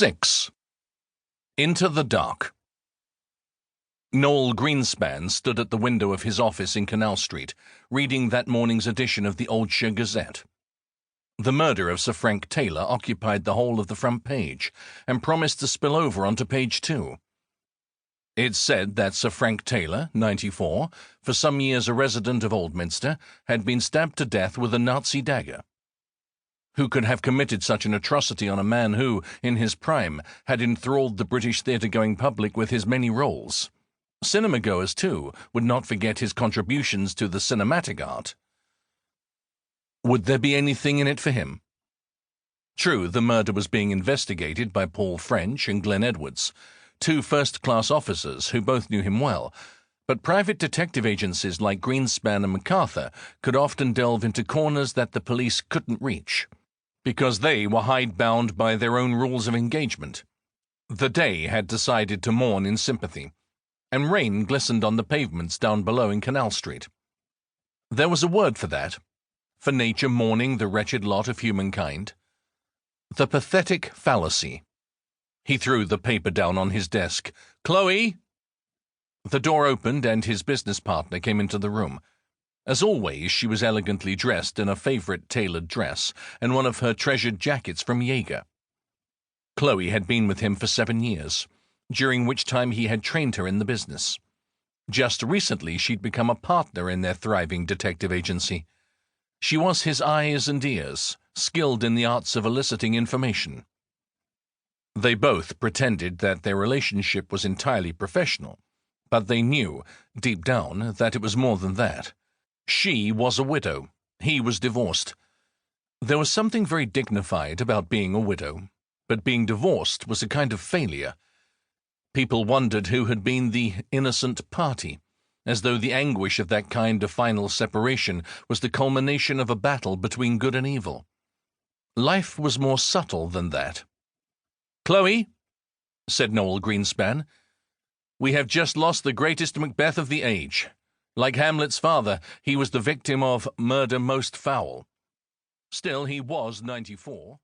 6. Into the Dark. Noel Greenspan stood at the window of his office in Canal Street, reading that morning's edition of the Oldshire Gazette. The murder of Sir Frank Taylor occupied the whole of the front page, and promised to spill over onto page 2. It said that Sir Frank Taylor, 94, for some years a resident of Oldminster, had been stabbed to death with a Nazi dagger. Who could have committed such an atrocity on a man who, in his prime, had enthralled the British theatre-going public with his many roles? Cinema-goers, too, would not forget his contributions to the cinematic art. Would there be anything in it for him? True, the murder was being investigated by Paul French and Glenn Edwards, two first-class officers who both knew him well, but private detective agencies like Greenspan and MacArthur could often delve into corners that the police couldn't reach, because they were hidebound by their own rules of engagement. The day had decided to mourn in sympathy, and rain glistened on the pavements down below in Canal Street. There was a word for that, for nature mourning the wretched lot of humankind. The pathetic fallacy. He threw the paper down on his desk. "Chloe!" The door opened and his business partner came into the room. As always, she was elegantly dressed in a favourite tailored dress and one of her treasured jackets from Jaeger. Chloe had been with him for 7 years, during which time he had trained her in the business. Just recently she'd become a partner in their thriving detective agency. She was his eyes and ears, skilled in the arts of eliciting information. They both pretended that their relationship was entirely professional, but they knew, deep down, that it was more than that. She was a widow. He was divorced. There was something very dignified about being a widow, but being divorced was a kind of failure. People wondered who had been the innocent party, as though the anguish of that kind of final separation was the culmination of a battle between good and evil. Life was more subtle than that. "Chloe," said Noel Greenspan, "we have just lost the greatest Macbeth of the age. Like Hamlet's father, he was the victim of murder most foul. Still, he was 94.